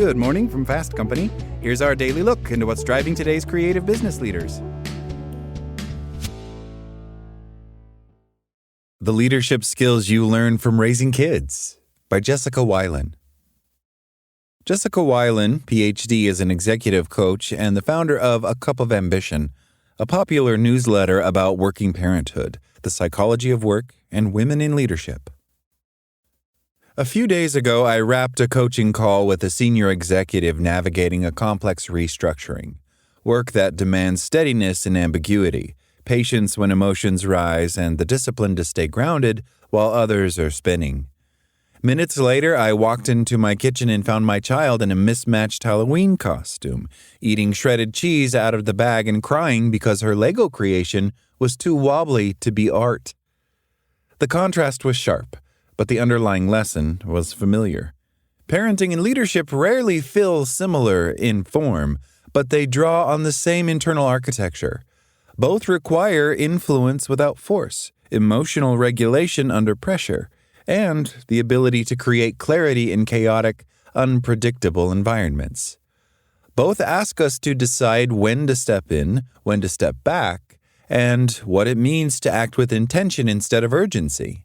Good morning from Fast Company. Here's our daily look into what's driving today's creative business leaders. The Leadership Skills You Learn from Raising Kids by Jessica Weiland. Jessica Weiland, PhD, is an executive coach and the founder of A Cup of Ambition, a popular newsletter about working parenthood, the psychology of work, and women in leadership. A few days ago, I wrapped a coaching call with a senior executive navigating a complex restructuring, work that demands steadiness and ambiguity, patience when emotions rise, and the discipline to stay grounded while others are spinning. Minutes later, I walked into my kitchen and found my child in a mismatched Halloween costume, eating shredded cheese out of the bag and crying because her Lego creation was too wobbly to be art. The contrast was sharp, but the underlying lesson was familiar. Parenting and leadership rarely feel similar in form, but they draw on the same internal architecture. Both require influence without force, emotional regulation under pressure, and the ability to create clarity in chaotic, unpredictable environments. Both ask us to decide when to step in, when to step back, and what it means to act with intention instead of urgency.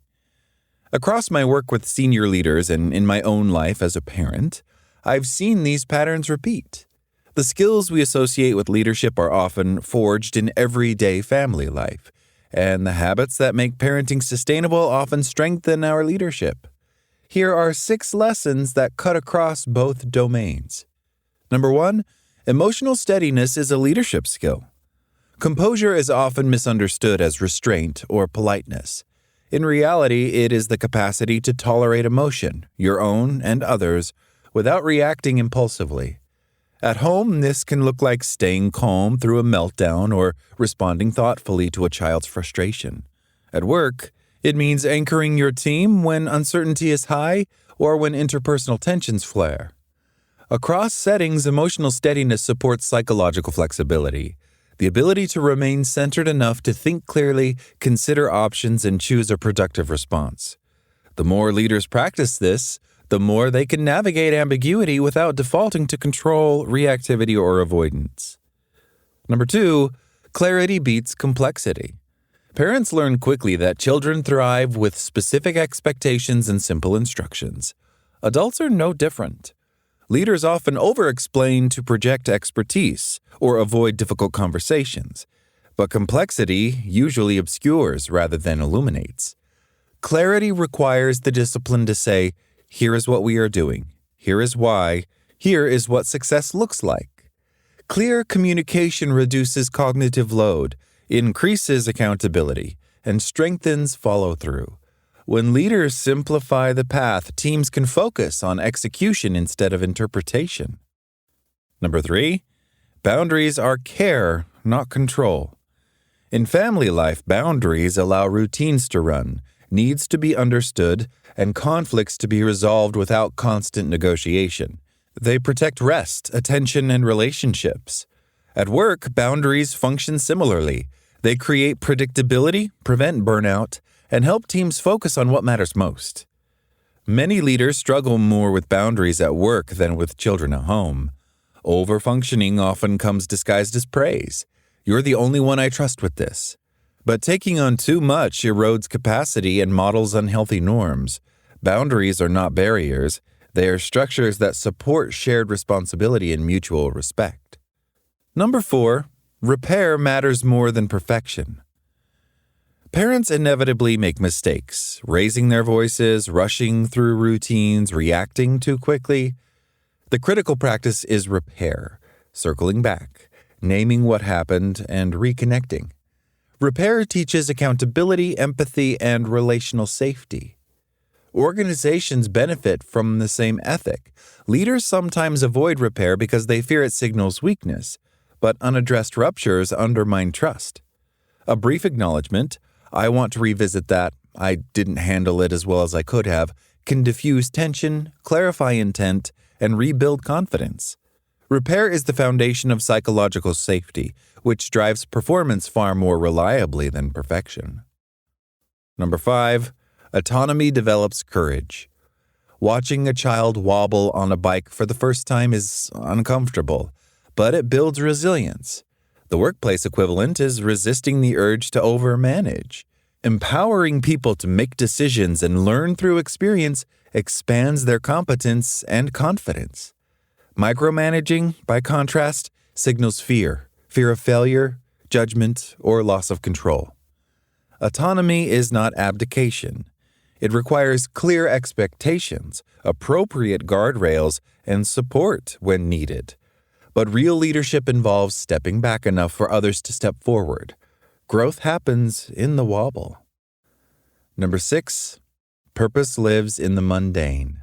Across my work with senior leaders and in my own life as a parent, I've seen these patterns repeat. The skills we associate with leadership are often forged in everyday family life, and the habits that make parenting sustainable often strengthen our leadership. Here are 6 lessons that cut across both domains. Number 1, emotional steadiness is a leadership skill. Composure is often misunderstood as restraint or politeness. In reality, it is the capacity to tolerate emotion, your own and others, without reacting impulsively. At home, this can look like staying calm through a meltdown or responding thoughtfully to a child's frustration. At work, it means anchoring your team when uncertainty is high or when interpersonal tensions flare. Across settings, emotional steadiness supports psychological flexibility, the ability to remain centered enough to think clearly, consider options, and choose a productive response. The more leaders practice this, the more they can navigate ambiguity without defaulting to control, reactivity, or avoidance. Number 2, clarity beats complexity. Parents learn quickly that children thrive with specific expectations and simple instructions. Adults are no different. Leaders often over-explain to project expertise or avoid difficult conversations, but complexity usually obscures rather than illuminates. Clarity requires the discipline to say, here is what we are doing, here is why, here is what success looks like. Clear communication reduces cognitive load, increases accountability, and strengthens follow-through. When leaders simplify the path, teams can focus on execution instead of interpretation. Number 3, boundaries are care, not control. In family life, boundaries allow routines to run, needs to be understood, and conflicts to be resolved without constant negotiation. They protect rest, attention, and relationships. At work, boundaries function similarly. They create predictability, prevent burnout, and help teams focus on what matters most. Many leaders struggle more with boundaries at work than with children at home. Overfunctioning often comes disguised as praise. You're the only one I trust with this. But taking on too much erodes capacity and models unhealthy norms. Boundaries are not barriers. They are structures that support shared responsibility and mutual respect. Number 4, repair matters more than perfection. Parents inevitably make mistakes, raising their voices, rushing through routines, reacting too quickly. The critical practice is repair, circling back, naming what happened, and reconnecting. Repair teaches accountability, empathy, and relational safety. Organizations benefit from the same ethic. Leaders sometimes avoid repair because they fear it signals weakness, but unaddressed ruptures undermine trust. A brief acknowledgement, I want to revisit that, I didn't handle it as well as I could have, can diffuse tension, clarify intent, and rebuild confidence. Repair is the foundation of psychological safety, which drives performance far more reliably than perfection. Number 5, autonomy develops courage. Watching a child wobble on a bike for the first time is uncomfortable, but it builds resilience. The workplace equivalent is resisting the urge to overmanage. Empowering people to make decisions and learn through experience expands their competence and confidence. Micromanaging, by contrast, signals fear of failure, judgment, or loss of control. Autonomy is not abdication. It requires clear expectations, appropriate guardrails, and support when needed. But real leadership involves stepping back enough for others to step forward. Growth happens in the wobble. Number 6, purpose lives in the mundane.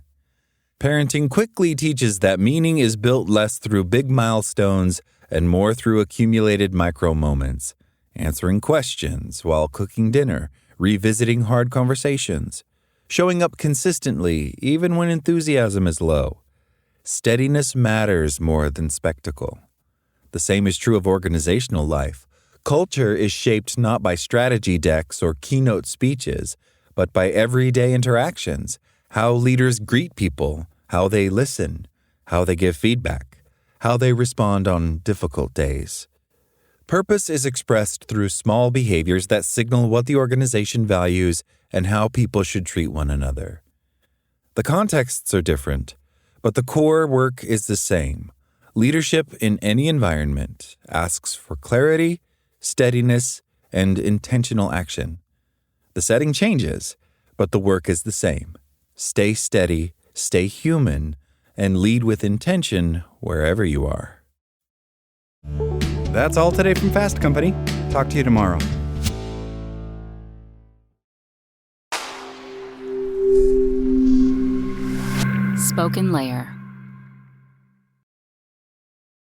Parenting quickly teaches that meaning is built less through big milestones and more through accumulated micro moments, answering questions while cooking dinner, revisiting hard conversations, showing up consistently even when enthusiasm is low. Steadiness matters more than spectacle. The same is true of organizational life. Culture is shaped not by strategy decks or keynote speeches, but by everyday interactions, how leaders greet people, how they listen, how they give feedback, how they respond on difficult days. Purpose is expressed through small behaviors that signal what the organization values and how people should treat one another. The contexts are different, but the core work is the same. Leadership in any environment asks for clarity, steadiness, and intentional action. The setting changes, but the work is the same. Stay steady, stay human, and lead with intention wherever you are. That's all today from Fast Company. Talk to you tomorrow. SpokenLayer.